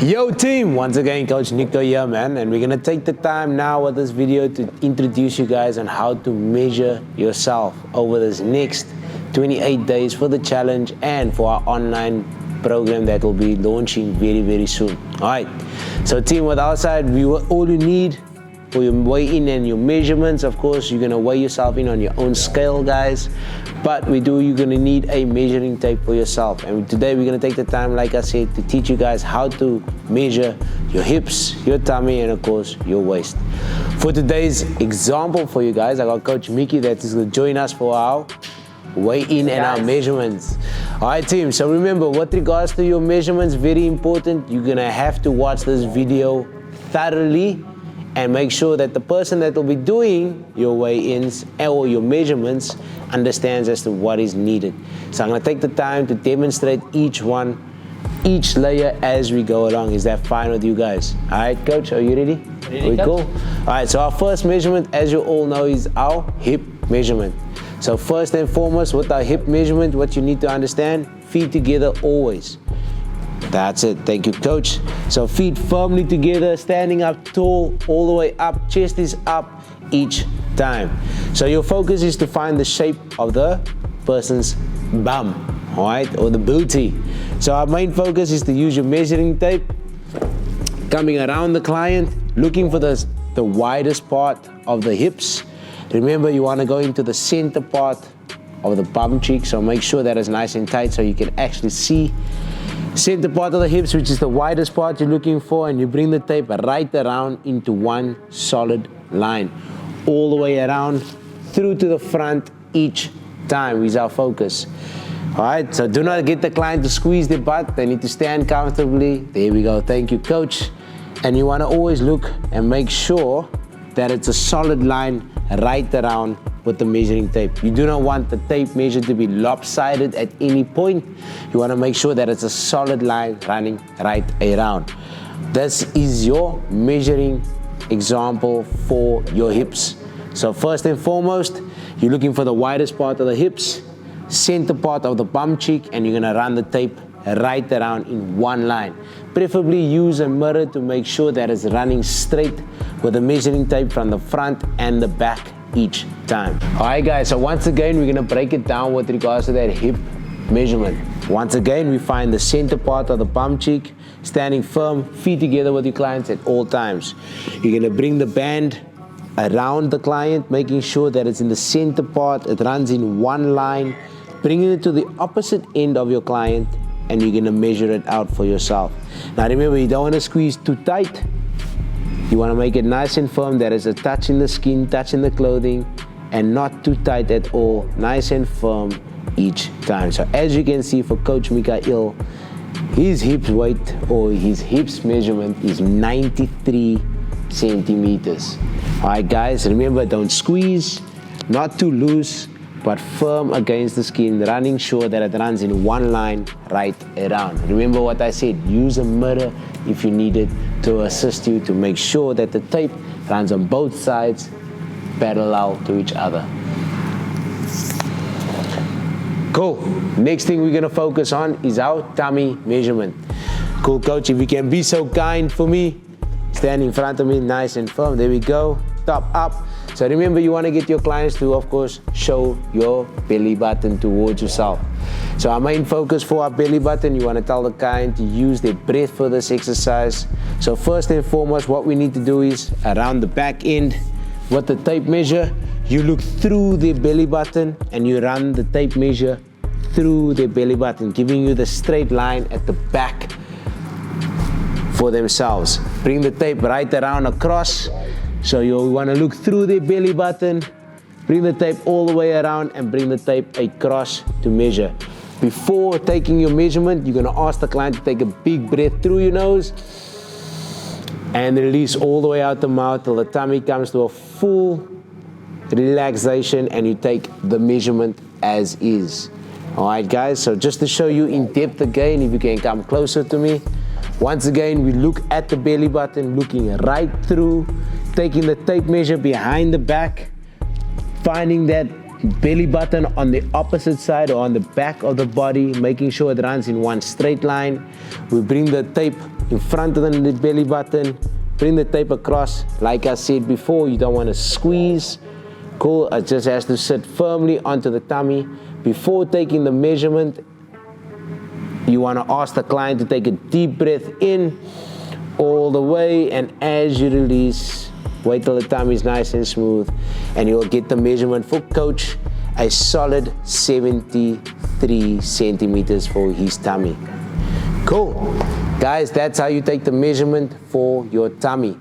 Yo team, once again Coach Nico here, man, and we're gonna take the time now with this video to introduce you guys on how to measure yourself over this next 28 days for the challenge and for our online program that will be launching very soon. Alright, so team, with our side, all you need for your weigh in and your measurements. Of course, you're gonna weigh yourself in on your own scale, guys, but you're gonna need a measuring tape for yourself. And today we're gonna take the time, like I said, to teach you guys how to measure your hips, your tummy, and of course your waist. For today's example for you guys, I got Coach Mickey that is gonna join us for our weigh in and our measurements. All right team, so remember, with regards to your measurements, very important, you're gonna have to watch this video thoroughly and make sure that the person that will be doing your weigh-ins or your measurements understands as to what is needed. So I'm gonna take the time to demonstrate each layer as we go along. Is that fine with you guys? All right, Coach, are you ready? Ready, Cool. All right, so our first measurement, as you all know, is our hip measurement. So first and foremost, with our hip measurement, what you need to understand, feet together always. That's it. Thank you, Coach. So feet firmly together, standing up tall, all the way up, chest is up each time. So your focus is to find the shape of the person's bum, all right, or the booty. So our main focus is to use your measuring tape, coming around the client, looking for the widest part of the hips. Remember, you want to go into the center part of the bum cheek, so make sure that is nice and tight so you can actually see center part of the hips, which is the widest part you're looking for, and you bring the tape right around into one solid line, all the way around through to the front each time is our focus. All right, so do not get the client to squeeze their butt. They need to stand comfortably. There we go. Thank you, Coach. And you want to always look and make sure that it's a solid line right around with the measuring tape. You do not want the tape measure to be lopsided at any point. You want to make sure that it's a solid line running right around. This is your measuring example for your hips. So first and foremost, you're looking for the widest part of the hips, center part of the bum cheek, and you're gonna run the tape right around in one line. Preferably use a mirror to make sure that it's running straight with the measuring tape from the front and the back each time. All right guys, so once again we're gonna break it down with regards to that hip measurement. Once again, we find the center part of the bum cheek, standing firm, feet together with your clients at all times. You're gonna bring the band around the client, making sure that it's in the center part, it runs in one line, bringing it to the opposite end of your client, and you're gonna measure it out for yourself. Now remember, you don't wanna squeeze too tight. You wanna make it nice and firm, that is a touch in the skin, touch in the clothing, and not too tight at all, nice and firm each time. So as you can see for Coach Mikael, his hip weight or his hips measurement is 93 centimeters. All right guys, remember, don't squeeze, not too loose, but firm against the skin, running sure that it runs in one line right around. Remember what I said, use a mirror if you need it to assist you to make sure that the tape runs on both sides parallel to each other. Cool. Next thing we're gonna focus on is our tummy measurement. Cool, Coach, if you can be so kind for me, stand in front of me, nice and firm. There we go, top up. So remember, you wanna get your clients to, of course, show your belly button towards yourself. So our main focus for our belly button, you wanna tell the client to use their breath for this exercise. So first and foremost, what we need to do is around the back end with the tape measure, you look through their belly button and you run the tape measure through their belly button, giving you the straight line at the back for themselves. Bring the tape right around across. So you want to look through their belly button, bring the tape all the way around and bring the tape across to measure. Before taking your measurement, you're going to ask the client to take a big breath through your nose and release all the way out the mouth till the tummy comes to a full relaxation and you take the measurement as is. All right guys, so just to show you in depth again, if you can come closer to me. Once again, we look at the belly button, looking right through, taking the tape measure behind the back, finding that belly button on the opposite side or on the back of the body, making sure it runs in one straight line. We bring the tape in front of the belly button. Bring the tape across. Like I said before, you don't want to squeeze. Cool, it just has to sit firmly onto the tummy. Before taking the measurement, you want to ask the client to take a deep breath in all the way, and as you release, wait till the tummy is nice and smooth, and you'll get the measurement for Coach, a solid 73 centimeters for his tummy. Cool. Guys, that's how you take the measurement for your tummy.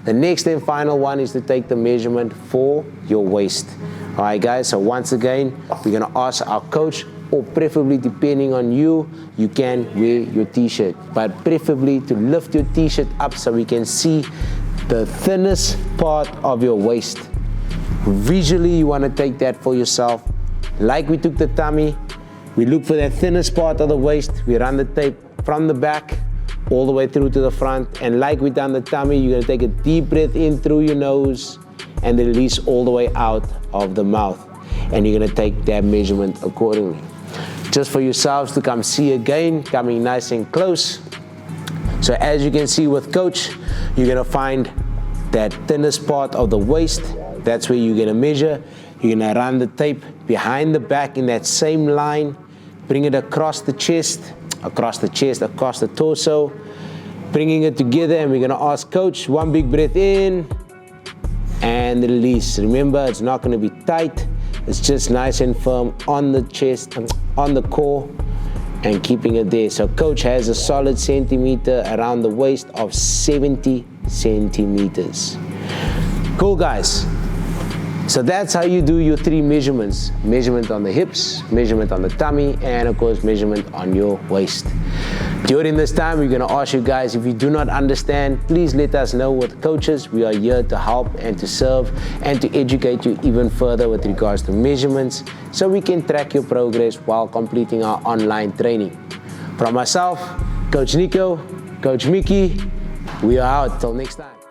The next and final one is to take the measurement for your waist. All right, guys, so once again, we're gonna ask our coach, or preferably depending on you, you can wear your t-shirt, but preferably to lift your t-shirt up so we can see the thinnest part of your waist. Visually, you wanna take that for yourself. Like we took the tummy, we look for that thinnest part of the waist, we run the tape from the back all the way through to the front, and like we done the tummy, you're gonna take a deep breath in through your nose and then release all the way out of the mouth, and you're gonna take that measurement accordingly. Just for yourselves to come see again, coming nice and close. So as you can see with Coach, you're gonna find that thinnest part of the waist. That's where you're gonna measure. You're gonna run the tape behind the back in that same line, bring it across the chest, across the torso, bringing it together, and we're gonna ask Coach, one big breath in and release. Remember, it's not gonna be tight, it's just nice and firm on the chest, on the core, and keeping it there. So Coach has a solid centimeter around the waist of 70 centimeters. Cool, guys. So that's how you do your 3 measurements. Measurement on the hips, measurement on the tummy, and of course measurement on your waist. During this time, we're gonna ask you guys, if you do not understand, please let us know with coaches. We are here to help and to serve and to educate you even further with regards to measurements, so we can track your progress while completing our online training. From myself, Coach Nico, Coach Mickey, we are out. Till next time.